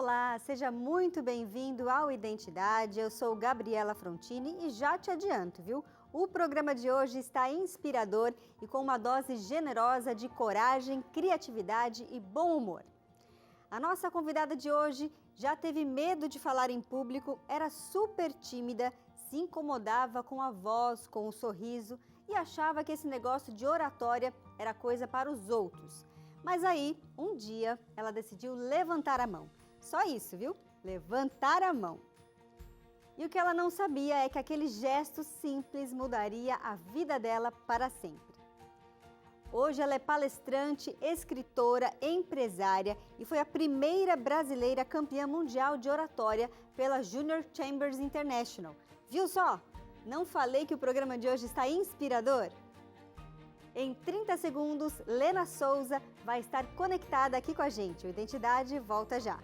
Olá, seja muito bem-vindo ao Identidade. Eu sou Gabriela Frontini e já te adianto, viu? O programa de hoje está inspirador e com uma dose generosa de coragem, criatividade e bom humor. A nossa convidada de hoje já teve medo de falar em público, era super tímida, se incomodava com a voz, com o sorriso e achava que esse negócio de oratória era coisa para os outros. Mas aí, um dia, ela decidiu levantar a mão. Só isso, viu? Levantar a mão. E o que ela não sabia é que aquele gesto simples mudaria a vida dela para sempre. Hoje ela é palestrante, escritora, empresária e foi a primeira brasileira campeã mundial de oratória pela Junior Chambers International. Viu só? Não falei que o programa de hoje está inspirador? Em 30 segundos, Lena Souza vai estar conectada aqui com a gente. O Identidade volta já.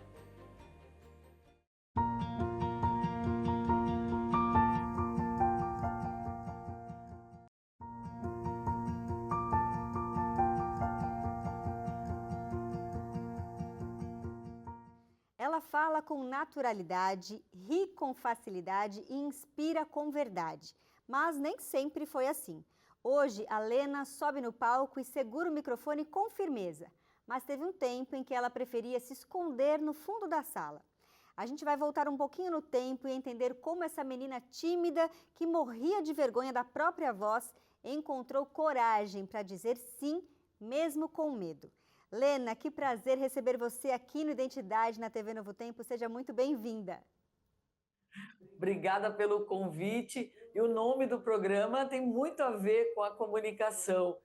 Ela fala com naturalidade, ri com facilidade e inspira com verdade. Mas nem sempre foi assim. Hoje, a Lena sobe no palco e segura o microfone com firmeza. Mas teve um tempo em que ela preferia se esconder no fundo da sala. A gente vai voltar um pouquinho no tempo e entender como essa menina tímida, que morria de vergonha da própria voz, encontrou coragem para dizer sim, mesmo com medo. Lena, que prazer receber você aqui no Identidade na TV Novo Tempo. Seja muito bem-vinda. Obrigada pelo convite. E o nome do programa tem muito a ver com a comunicação.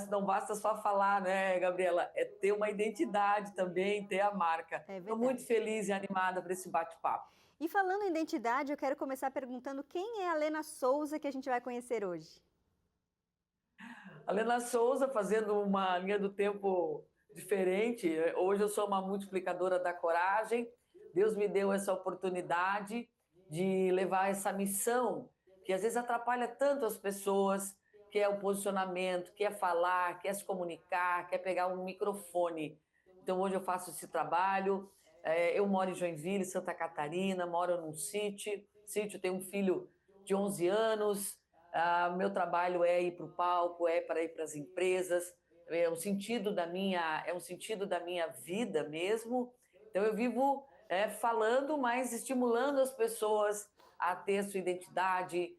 Não basta só falar, né, Gabriela? É ter uma identidade também, ter a marca. Estou muito feliz e animada para esse bate-papo. E falando em identidade, eu quero começar perguntando quem é a Lena Souza que a gente vai conhecer hoje. A Lena Souza, fazendo uma linha do tempo diferente. Hoje eu sou uma multiplicadora da coragem. Deus me deu essa oportunidade de levar essa missão, que às vezes atrapalha tanto as pessoas, que é o posicionamento, que é falar, que é se comunicar, que é pegar um microfone. Então hoje eu faço esse trabalho. Eu moro em Joinville, Santa Catarina, moro num sítio, tenho um filho de 11 anos. Meu trabalho é ir para o palco, é para ir para as empresas, é um sentido da minha vida mesmo. Então eu vivo falando, mas estimulando as pessoas a ter sua identidade,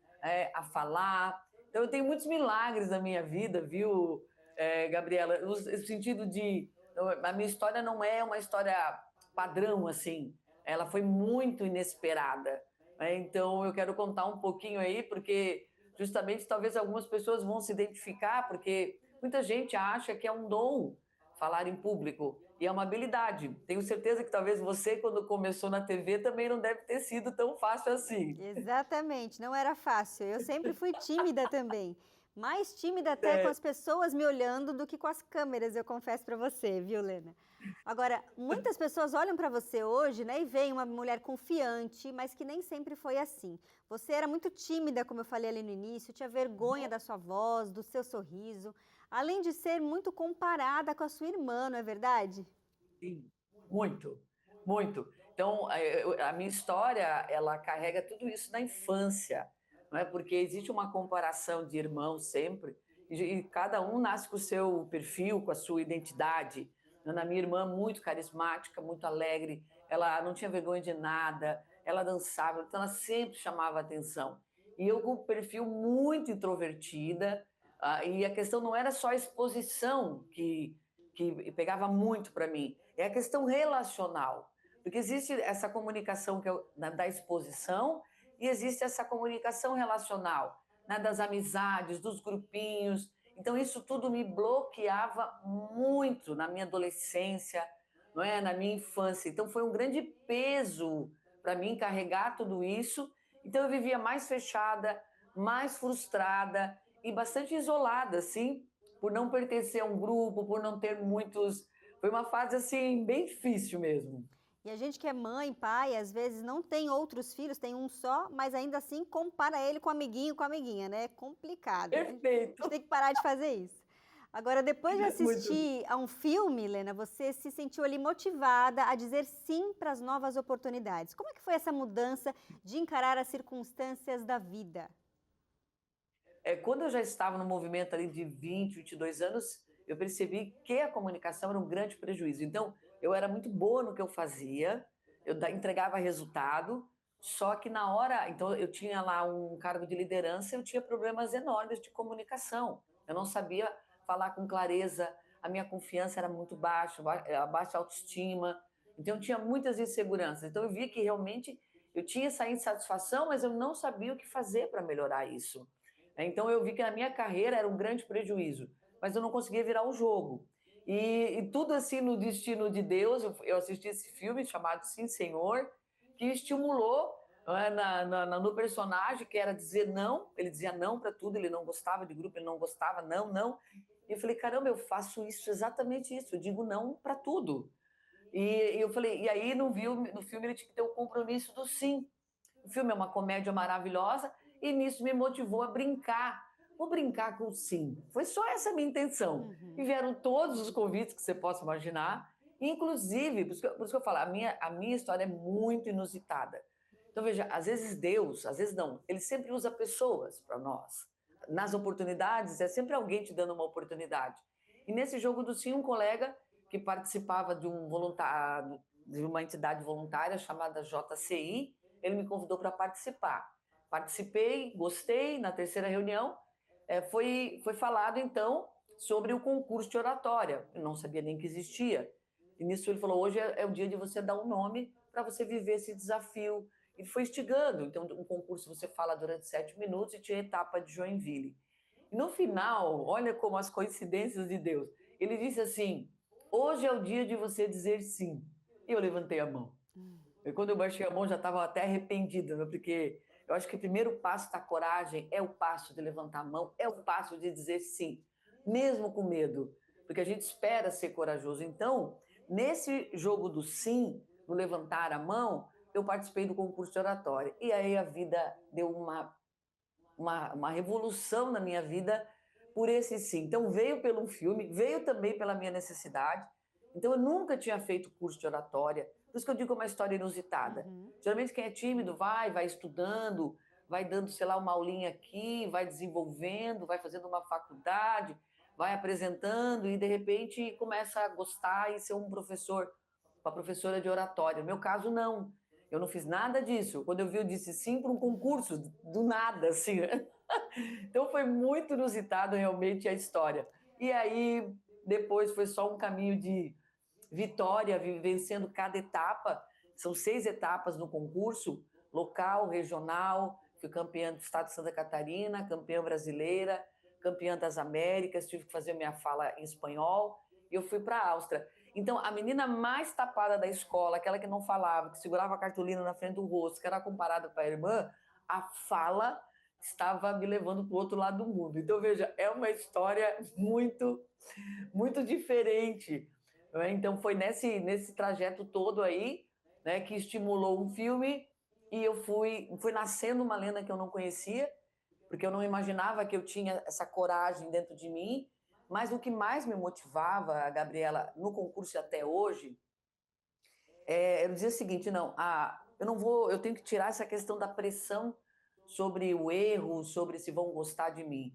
a falar. Então eu tenho muitos milagres na minha vida, viu, Gabriela? No sentido de a minha história não é uma história padrão assim, ela foi muito inesperada. Então eu quero contar um pouquinho aí, porque justamente talvez algumas pessoas vão se identificar, porque muita gente acha que é um dom falar em público, e é uma habilidade. Tenho certeza que talvez você, quando começou na TV, também não deve ter sido tão fácil assim. Exatamente, não era fácil. Eu sempre fui tímida também. Mais tímida até com as pessoas me olhando do que com as câmeras, eu confesso para você, viu, Lena? Agora, muitas pessoas olham para você hoje, né, e veem uma mulher confiante, mas que nem sempre foi assim. Você era muito tímida, como eu falei ali no início, tinha vergonha da sua voz, do seu sorriso, além de ser muito comparada com a sua irmã, não é verdade? Sim, muito, muito. Então, a minha história, ela carrega tudo isso da infância, não é? Porque existe uma comparação de irmãos sempre, e cada um nasce com o seu perfil, com a sua identidade. Na minha irmã, muito carismática, muito alegre, ela não tinha vergonha de nada, ela dançava, então ela sempre chamava atenção. E eu com um perfil muito introvertida, e a questão não era só a exposição que pegava muito para mim, é a questão relacional. Porque existe essa comunicação da exposição e existe essa comunicação relacional, né, das amizades, dos grupinhos. Então, isso tudo me bloqueava muito na minha adolescência, não é? Na minha infância. Então, foi um grande peso para mim carregar tudo isso. Então, eu vivia mais fechada, mais frustrada e bastante isolada, assim, por não pertencer a um grupo, por não ter muitos. Foi uma fase assim bem difícil mesmo. E a gente que é mãe, pai, às vezes não tem outros filhos, tem um só, mas ainda assim compara ele com amiguinho, com amiguinha, né? É complicado. A gente Perfeito. tem que parar de fazer isso. Agora, depois de Muito. assistir a um filme, Lena, você se sentiu ali motivada a dizer sim para as novas oportunidades. Como é que foi essa mudança de encarar as circunstâncias da vida? Quando eu já estava no movimento ali de 20, 22 anos, eu percebi que a comunicação era um grande prejuízo. Então, eu era muito boa no que eu fazia, entregava resultado, só que na hora, então eu tinha lá um cargo de liderança, eu tinha problemas enormes de comunicação. Eu não sabia falar com clareza, a minha confiança era muito baixa, a baixa autoestima. Então, eu tinha muitas inseguranças. Então, eu vi que realmente eu tinha essa insatisfação, mas eu não sabia o que fazer para melhorar isso. Então eu vi que a minha carreira era um grande prejuízo, mas eu não conseguia virar o jogo. E tudo assim no destino de Deus, eu assisti esse filme chamado Sim, Senhor, que estimulou no personagem, que era dizer não, ele dizia não para tudo, ele não gostava de grupo, ele não gostava, não, não. E eu falei, caramba, eu faço isso, exatamente isso, eu digo não para tudo. E eu falei, e aí no filme ele tinha que ter o compromisso do sim. O filme é uma comédia maravilhosa e nisso me motivou a brincar. Vou brincar com o sim. Foi só essa a minha intenção. E Uhum. vieram todos os convites que você possa imaginar, inclusive, por isso que eu falo, a minha história é muito inusitada. Então, veja, às vezes Deus, às vezes não, ele sempre usa pessoas para nós. Nas oportunidades, é sempre alguém te dando uma oportunidade. E nesse jogo do sim, um colega que participava de um voluntário, de uma entidade voluntária chamada JCI, ele me convidou para participar. Participei, gostei. Na terceira reunião, foi falado, então, sobre o concurso de oratória. Eu não sabia nem que existia. E nisso ele falou, hoje é o dia de você dar um nome para você viver esse desafio. E foi instigando. Então, um concurso você fala durante 7 minutos e tinha etapa de Joinville. E no final, olha como as coincidências de Deus. Ele disse assim, hoje é o dia de você dizer sim. E eu levantei a mão. E quando eu baixei a mão, já estava até arrependida, né? Porque eu acho que o primeiro passo da coragem é o passo de levantar a mão, é o passo de dizer sim, mesmo com medo, porque a gente espera ser corajoso. Então, nesse jogo do sim, no levantar a mão, eu participei do concurso de oratória. E aí a vida deu uma revolução na minha vida por esse sim. Então, veio pelo filme, veio também pela minha necessidade. Então, eu nunca tinha feito curso de oratória, por isso que eu digo que é uma história inusitada. Uhum. Geralmente, quem é tímido vai estudando, vai dando, sei lá, uma aulinha aqui, vai desenvolvendo, vai fazendo uma faculdade, vai apresentando e, de repente, começa a gostar e ser um professor, uma professora de oratória. No meu caso, não. Eu não fiz nada disso. Quando eu vi, eu disse sim para um concurso, do nada, assim. Então foi muito inusitado realmente a história. E aí, depois foi só um caminho de vitória, vencendo cada etapa. São 6 etapas no concurso, local, regional. Fui campeã do estado de Santa Catarina, campeã brasileira, campeã das Américas, tive que fazer minha fala em espanhol. E eu fui para a Áustria. Então, a menina mais tapada da escola, aquela que não falava, que segurava a cartolina na frente do rosto, que era comparada com a irmã, a fala estava me levando para o outro lado do mundo. Então, veja, é uma história muito, muito diferente. Né? Então, foi nesse trajeto todo aí, né, que estimulou um filme e eu fui nascendo uma lenda que eu não conhecia, porque eu não imaginava que eu tinha essa coragem dentro de mim. Mas o que mais me motivava, Gabriela, no concurso até hoje, eu dizia o seguinte, não, eu não vou, eu tenho que tirar essa questão da pressão sobre o erro, sobre se vão gostar de mim.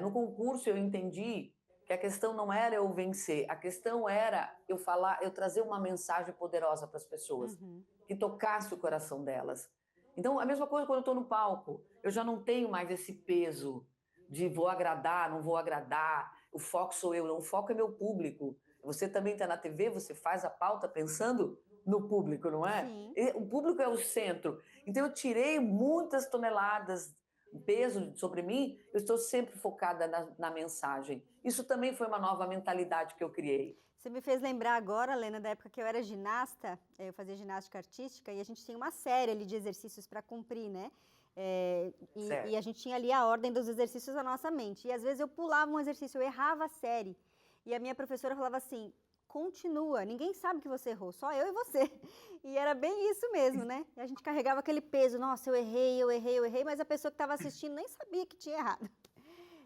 No concurso eu entendi que a questão não era eu vencer, a questão era eu trazer uma mensagem poderosa para as pessoas, Uhum. que tocasse o coração delas. Então, a mesma coisa quando eu estou no palco, eu já não tenho mais esse peso de vou agradar, não vou agradar, o foco sou eu, não, o foco é meu público. Você também está na TV, você faz a pauta pensando no público, não é? Sim. O público é o centro. Então eu tirei muitas toneladas de peso sobre mim, eu estou sempre focada na mensagem. Isso também foi uma nova mentalidade que eu criei. Você me fez lembrar agora, Lena, da época que eu era ginasta, eu fazia ginástica artística e a gente tinha uma série ali de exercícios para cumprir, né? E a Certo. gente tinha ali a ordem dos exercícios na nossa mente. E às vezes eu pulava um exercício, eu errava a série. E a minha professora falava assim: continua, ninguém sabe que você errou, só eu e você. E era bem isso mesmo, né? E a gente carregava aquele peso, nossa, eu errei, mas a pessoa que estava assistindo nem sabia que tinha errado.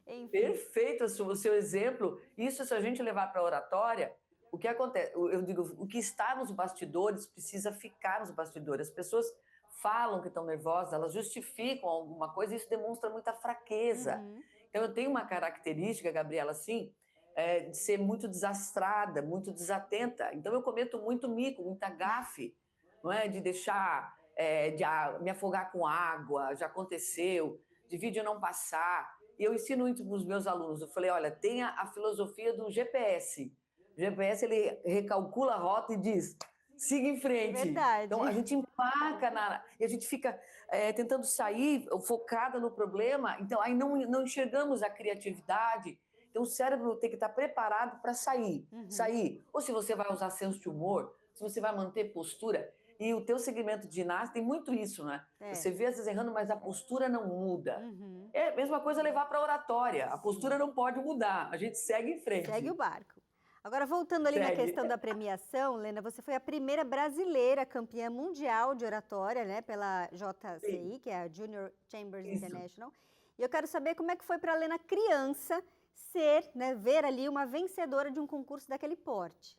Enfim. Perfeito o seu exemplo. Isso, se a gente levar para a oratória, o que acontece? Eu digo, o que está nos bastidores precisa ficar nos bastidores. As pessoas falam que estão nervosas, elas justificam alguma coisa e isso demonstra muita fraqueza. Uhum. Então, eu tenho uma característica, Gabriela, assim, de ser muito desastrada, muito desatenta. Então, eu cometo muito mico, muita gafe, não é? De deixar, me afogar com água, já aconteceu, de vídeo não passar. E eu ensino muito para os meus alunos. Eu falei, olha, tenha a filosofia do GPS. O GPS, ele recalcula a rota e diz, siga em frente. Verdade. Então, a gente empaca e a gente fica tentando sair focada no problema. Então, aí não enxergamos a criatividade. Então, o cérebro tem que estar preparado para sair. Uhum. Sair. Ou se você vai usar senso de humor, se você vai manter postura. E o teu segmento de ginástica tem muito isso, né? Você vê às vezes errando, mas a postura não muda. Uhum. É a mesma coisa levar para a oratória. A postura não pode mudar. A gente segue em frente. Segue o barco. Agora, voltando ali na questão da premiação, Lena, você foi a primeira brasileira campeã mundial de oratória, né, pela JCI, Sim. que é a Junior Chambers International. E eu quero saber como é que foi para a Lena criança ser, né, ver ali uma vencedora de um concurso daquele porte.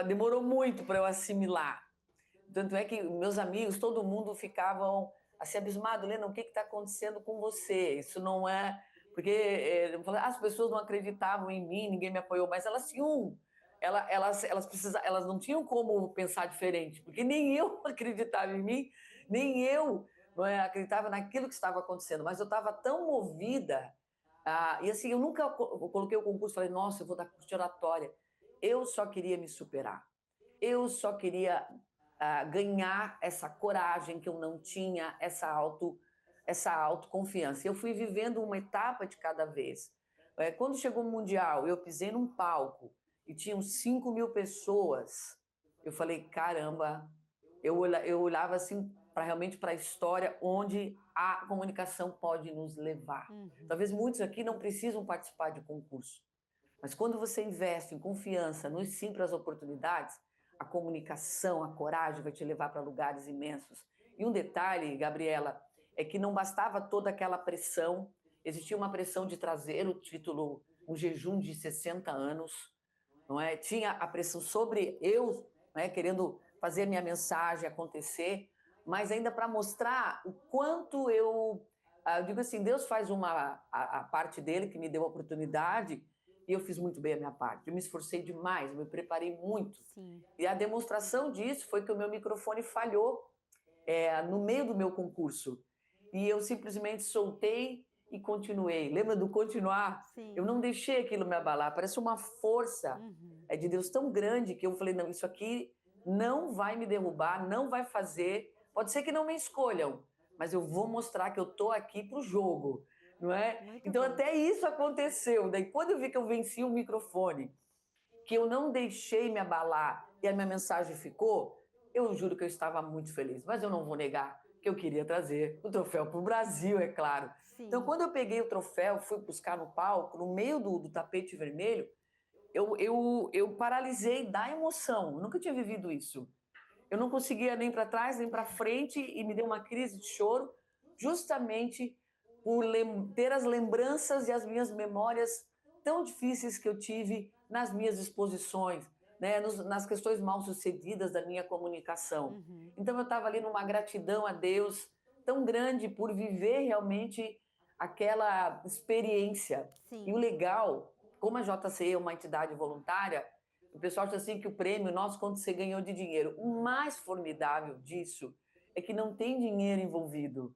Demorou muito para eu assimilar. Tanto é que meus amigos, todo mundo ficavam assim abismado, Lena, o que está acontecendo com você? Isso não é... Porque as pessoas não acreditavam em mim, ninguém me apoiou, mas elas tinham... Elas não tinham como pensar diferente, porque nem eu acreditava em mim, nem eu acreditava naquilo que estava acontecendo, mas eu estava tão movida, e assim, eu nunca coloquei o concurso e falei, nossa, eu vou dar curso de oratória. Eu só queria me superar. Eu só queria ganhar essa coragem que eu não tinha, essa autoconfiança. Eu fui vivendo uma etapa de cada vez. Quando chegou o Mundial, eu pisei num palco e tinham 5.000 pessoas. Eu falei, caramba, eu olhava assim realmente para a história onde a comunicação pode nos levar. Talvez muitos aqui não precisam participar de concurso, mas quando você investe em confiança, no sim para as oportunidades, a comunicação, a coragem vai te levar para lugares imensos. E um detalhe, Gabriela, é que não bastava toda aquela pressão, existia uma pressão de trazer o título, um jejum de 60 anos, não é? Tinha a pressão sobre eu, né, querendo fazer minha mensagem acontecer, mas ainda para mostrar o quanto eu digo assim, Deus faz a parte dele, que me deu a oportunidade, e eu fiz muito bem a minha parte. Eu me esforcei demais, eu me preparei muito. Sim. E a demonstração disso foi que o meu microfone falhou no meio do meu concurso. E eu simplesmente soltei e continuei. Lembra do continuar? Sim. Eu não deixei aquilo me abalar. Parece uma força de Deus tão grande que eu falei, não, isso aqui não vai me derrubar, não vai fazer. Pode ser que não me escolham, mas eu vou mostrar que eu estou aqui para o jogo. Não é? Muito então, bom. até isso aconteceu. Daí, quando eu vi que eu venci o microfone, que eu não deixei me abalar e a minha mensagem ficou, eu juro que eu estava muito feliz. Mas eu não vou negar que eu queria trazer o troféu para o Brasil, é claro. Sim. Então, quando eu peguei o troféu, fui buscar no palco, no meio do tapete vermelho, eu paralisei da emoção. Eu nunca tinha vivido isso. Eu não conseguia nem para trás, nem para frente, e me deu uma crise de choro, justamente por ter as lembranças e as minhas memórias tão difíceis que eu tive nas minhas exposições, né, nas questões mal sucedidas da minha comunicação. Então eu estava ali numa gratidão a Deus tão grande por viver realmente aquela experiência. Sim. E o legal, como a JCI é uma entidade voluntária, o pessoal acha assim que o prêmio, nosso, quanto você ganhou de dinheiro. O mais formidável disso é que não tem dinheiro envolvido.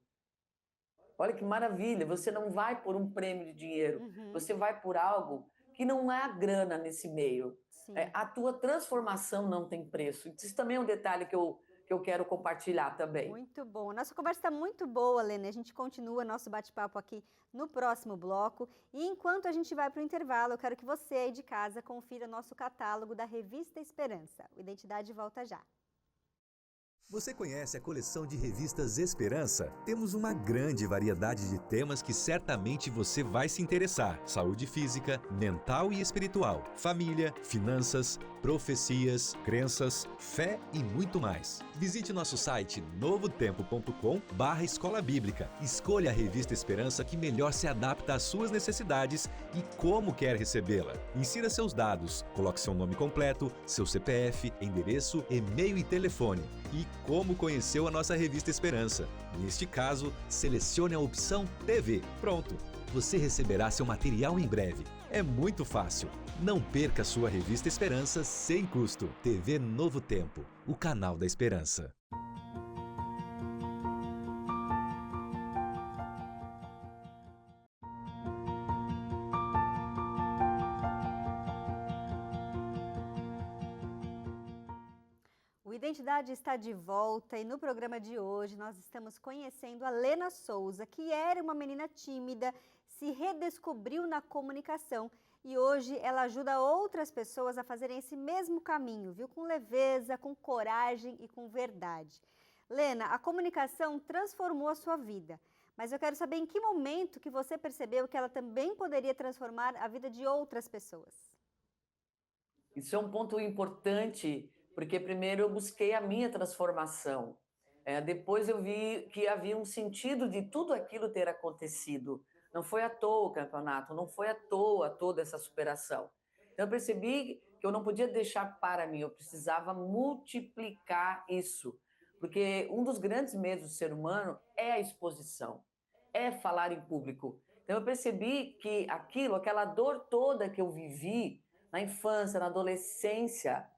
Olha que maravilha, você não vai por um prêmio de dinheiro, você vai por algo que não há grana nesse meio. A tua transformação não tem preço. Isso também é um detalhe que eu quero compartilhar também. Muito bom. Nossa conversa está muito boa, Lena. A gente continua nosso bate-papo aqui no próximo bloco. E enquanto a gente vai para o intervalo, eu quero que você aí de casa confira nosso catálogo da Revista Esperança. O Identidade volta já. Você conhece a coleção de revistas Esperança? Temos uma grande variedade de temas que certamente você vai se interessar. Saúde física, mental e espiritual, família, finanças, profecias, crenças, fé e muito mais. Visite nosso site novotempo.com/escola bíblica. Escolha a revista Esperança que melhor se adapta às suas necessidades e como quer recebê-la. Insira seus dados, coloque seu nome completo, seu CPF, endereço, e-mail e telefone. E como conheceu a nossa revista Esperança. Neste caso, selecione a opção TV. Pronto! Você receberá seu material em breve. É muito fácil. Não perca sua revista Esperança sem custo. TV Novo Tempo, o canal da esperança. O Identidade está de volta e no programa de hoje nós estamos conhecendo a Lena Souza, que era uma menina tímida, se redescobriu na comunicação e hoje ela ajuda outras pessoas a fazerem esse mesmo caminho, viu? Com leveza, com coragem e com verdade. Lena, a comunicação transformou a sua vida, mas eu quero saber em que momento que você percebeu que ela também poderia transformar a vida de outras pessoas. Isso é um ponto importante, porque primeiro eu busquei a minha transformação. Depois eu vi que havia um sentido de tudo aquilo ter acontecido. Não foi à toa o campeonato, não foi à toa toda essa superação. Então eu percebi que eu não podia deixar para mim, eu precisava multiplicar isso. Porque um dos grandes medos do ser humano é a exposição, é falar em público. Então eu percebi que aquela dor toda que eu vivi na infância, na adolescência,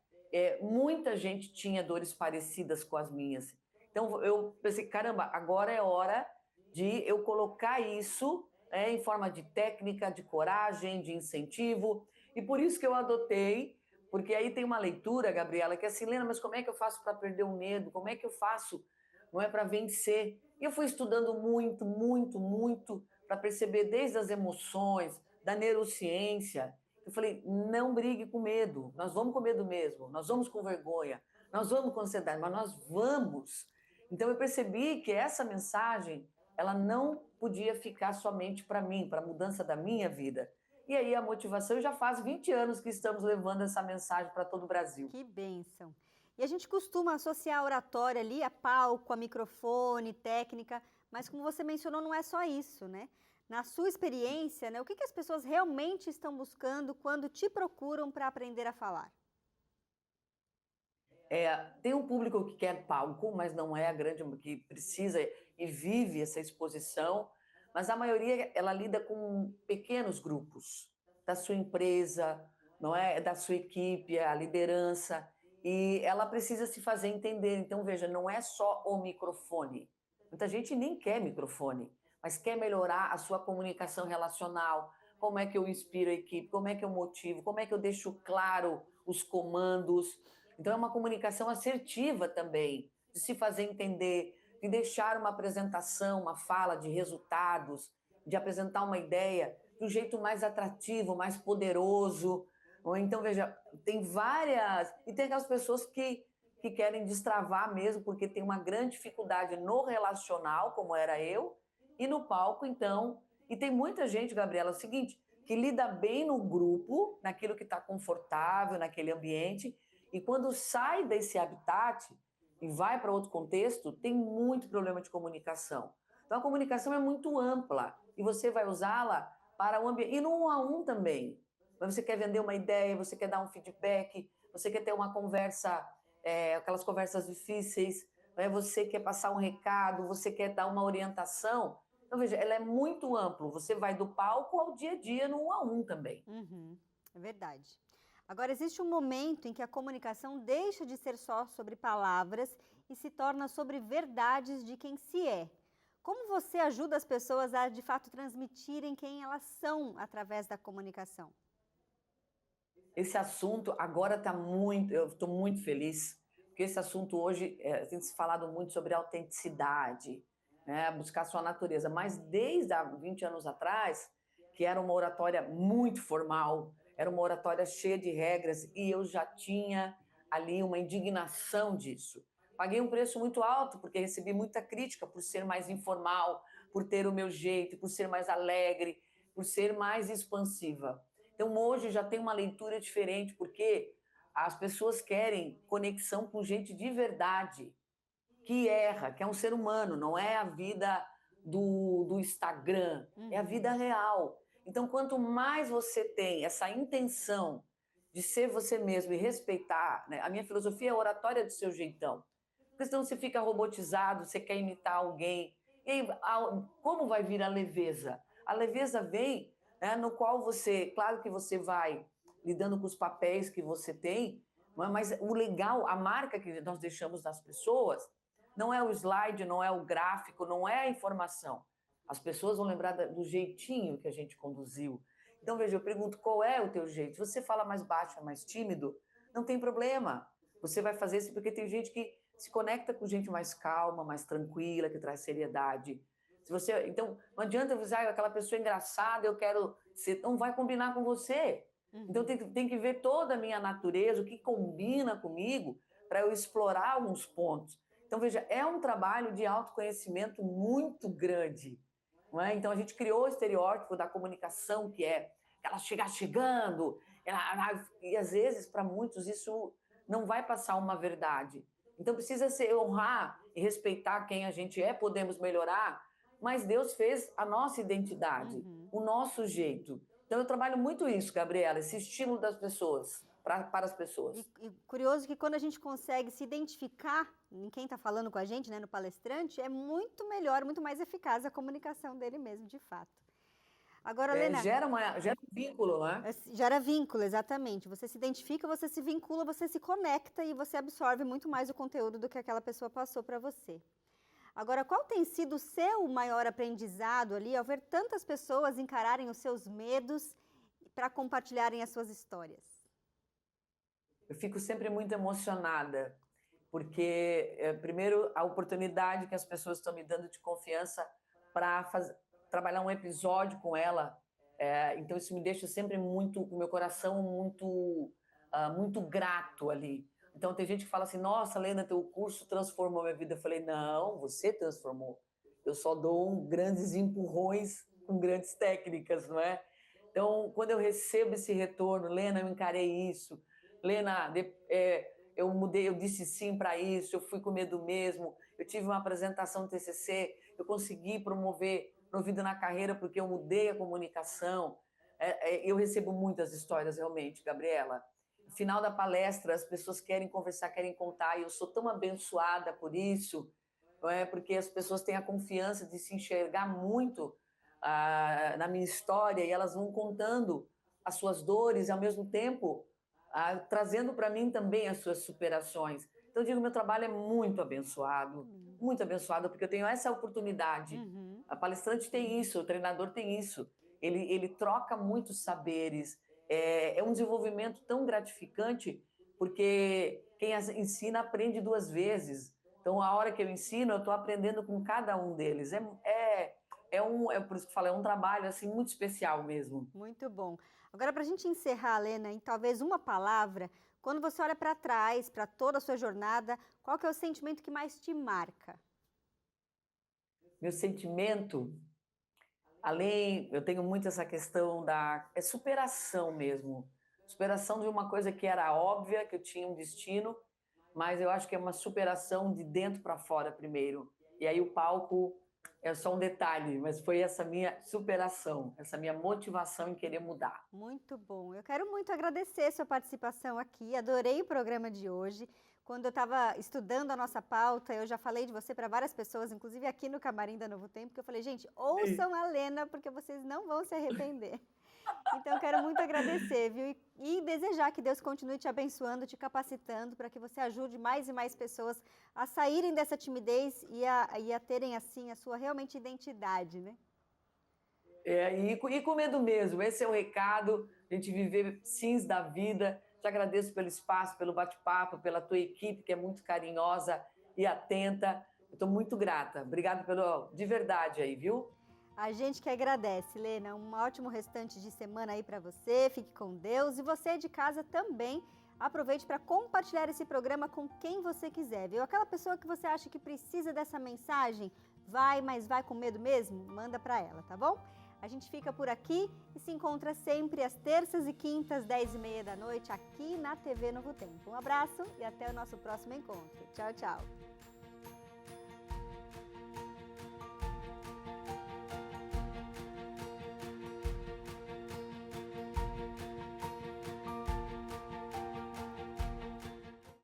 muita gente tinha dores parecidas com as minhas. Então eu pensei, caramba, agora é hora de eu colocar isso em forma de técnica, de coragem, de incentivo. E por isso que eu adotei, porque aí tem uma leitura, Gabriela, que é assim, Lena, mas como é que eu faço para perder o medo? Como é que eu faço, não é, para vencer? E eu fui estudando muito, muito, muito, para perceber desde as emoções, da neurociência. Eu falei, não brigue com medo, nós vamos com medo mesmo, nós vamos com vergonha, nós vamos com ansiedade, mas nós vamos. Então eu percebi que essa mensagem, ela não podia ficar somente para mim, para a mudança da minha vida. E aí a motivação, já faz 20 anos que estamos levando essa mensagem para todo o Brasil. Que bênção! E a gente costuma associar a oratória ali a palco, a microfone, técnica, mas como você mencionou, não é só isso, né? Na sua experiência, né, o que as pessoas realmente estão buscando quando te procuram para aprender a falar? Tem um público que quer palco, mas não é a grande, que precisa e vive essa exposição, mas a maioria ela lida com pequenos grupos da sua empresa, não é, da sua equipe, a liderança, e ela precisa se fazer entender. Então veja, não é só o microfone. Muita gente nem quer microfone, mas quer melhorar a sua comunicação relacional. Como é que eu inspiro a equipe? Como é que eu motivo? Como é que eu deixo claro os comandos? Então é uma comunicação assertiva também, de se fazer entender, de deixar uma apresentação, uma fala de resultados, de apresentar uma ideia de um jeito mais atrativo, mais poderoso. Ou então, veja, tem várias... E tem aquelas pessoas que querem destravar mesmo, porque tem uma grande dificuldade no relacional, como era eu, e no palco, então... E tem muita gente, Gabriela, é o seguinte, que lida bem no grupo, naquilo que está confortável, naquele ambiente, e quando sai desse habitat e vai para outro contexto, tem muito problema de comunicação. Então, a comunicação é muito ampla e você vai usá-la para um ambiente. E no 1 a 1 também. Você quer vender uma ideia, você quer dar um feedback, você quer ter uma conversa, aquelas conversas difíceis, você quer passar um recado, você quer dar uma orientação. Então, veja, ela é muito ampla. Você vai do palco ao dia a dia no 1 a 1 também. É verdade. Agora, existe um momento em que a comunicação deixa de ser só sobre palavras e se torna sobre verdades de quem se é. Como você ajuda as pessoas a, de fato, transmitirem quem elas são através da comunicação? Esse assunto agora está muito... Eu estou muito feliz, porque esse assunto hoje tem se falado muito sobre autenticidade, né, buscar sua natureza. Mas desde há 20 anos atrás, que era uma oratória muito formal, era uma oratória cheia de regras, e eu já tinha ali uma indignação disso. paguei um preço muito alto, porque recebi muita crítica por ser mais informal, por ter o meu jeito, por ser mais alegre, por ser mais expansiva. Então, hoje já tem uma leitura diferente, porque as pessoas querem conexão com gente de verdade, que erra, que é um ser humano, não é a vida do Instagram, é a vida real. Então, quanto mais você tem essa intenção de ser você mesmo e respeitar, né? A minha filosofia é oratória do seu jeitão. Porque senão você fica robotizado, você quer imitar alguém. E aí, como vai vir a leveza? A leveza vem, né, no qual você, claro que você vai lidando com os papéis que você tem, mas o legal, a marca que nós deixamos nas pessoas, não é o slide, não é o gráfico, não é a informação. As pessoas vão lembrar do jeitinho que a gente conduziu. Então, veja, eu pergunto, qual é o teu jeito? Se você fala mais baixo, é mais tímido, não tem problema. Você vai fazer isso porque tem gente que se conecta com gente mais calma, mais tranquila, que traz seriedade. Então, não adianta você dizer, aquela pessoa engraçada, eu quero ser... Não vai combinar com você. Então, tem que ver toda a minha natureza, o que combina comigo, para eu explorar alguns pontos. Então, veja, é um trabalho de autoconhecimento muito grande. Não é? Então, a gente criou o estereótipo da comunicação, que é ela chegando, e às vezes, para muitos, isso não vai passar uma verdade. Então, precisa se honrar e respeitar quem a gente é, podemos melhorar, mas Deus fez a nossa identidade, o nosso jeito. Então, eu trabalho muito isso, Gabriela, esse estímulo das pessoas, para as pessoas. E curioso que quando a gente consegue se identificar em quem está falando com a gente, né, no palestrante, é muito melhor, muito mais eficaz a comunicação dele mesmo, de fato. Agora, Lena... Gera um vínculo, né? Gera vínculo, exatamente. Você se identifica, você se vincula, você se conecta e você absorve muito mais o conteúdo do que aquela pessoa passou para você. Agora, qual tem sido o seu maior aprendizado ali ao ver tantas pessoas encararem os seus medos para compartilharem as suas histórias? Eu fico sempre muito emocionada, porque, primeiro, a oportunidade que as pessoas estão me dando de confiança para trabalhar um episódio com ela. Então, isso me deixa sempre muito, com o meu coração muito grato ali. Então, tem gente que fala assim, nossa, Lena, teu curso transformou minha vida. Eu falei, não, você transformou. Eu só dou grandes empurrões com grandes técnicas, não é? Então, quando eu recebo esse retorno, Lena, eu encarei isso. Lena, eu mudei, eu disse sim para isso, eu fui com medo mesmo, eu tive uma apresentação do TCC, eu consegui promover Vida na Carreira porque eu mudei a comunicação. Eu recebo muitas histórias, realmente, Gabriela. No final da palestra, as pessoas querem conversar, querem contar, e eu sou tão abençoada por isso, não é? Porque as pessoas têm a confiança de se enxergar muito na minha história, e elas vão contando as suas dores, e ao mesmo tempo trazendo para mim também as suas superações. Então, eu digo, meu trabalho é muito abençoado, porque eu tenho essa oportunidade. A palestrante tem isso, o treinador tem isso. Ele troca muitos saberes. É um desenvolvimento tão gratificante, porque quem ensina aprende duas vezes. Então, a hora que eu ensino, eu estou aprendendo com cada um deles. Por isso que eu falo, é um trabalho assim, muito especial mesmo. Muito bom. Agora, para a gente encerrar, Lena, em talvez uma palavra, quando você olha para trás, para toda a sua jornada, qual que é o sentimento que mais te marca? Meu sentimento, eu tenho muito essa questão da superação mesmo. Superação de uma coisa que era óbvia, que eu tinha um destino, mas eu acho que é uma superação de dentro para fora primeiro. E aí o palco é só um detalhe, mas foi essa minha superação, essa minha motivação em querer mudar. Muito bom. Eu quero muito agradecer sua participação aqui. Adorei o programa de hoje. Quando eu estava estudando a nossa pauta, eu já falei de você para várias pessoas, inclusive aqui no Camarim da Novo Tempo, que eu falei, gente, ouçam a Lena, porque vocês não vão se arrepender. Então, eu quero muito agradecer, viu? E desejar que Deus continue te abençoando, te capacitando, para que você ajude mais e mais pessoas a saírem dessa timidez e a terem, assim, a sua realmente identidade, né? E com medo mesmo, esse é o recado, a gente viver sims da vida. Te agradeço pelo espaço, pelo bate-papo, pela tua equipe, que é muito carinhosa e atenta. Eu estou muito grata. Obrigada de verdade aí, viu? A gente que agradece, Lena. Um ótimo restante de semana aí para você. Fique com Deus. E você de casa também. Aproveite para compartilhar esse programa com quem você quiser, viu? Aquela pessoa que você acha que precisa dessa mensagem, mas vai com medo mesmo? Manda para ela, tá bom? A gente fica por aqui e se encontra sempre às terças e quintas, 10h30 da noite, aqui na TV Novo Tempo. Um abraço e até o nosso próximo encontro. Tchau, tchau!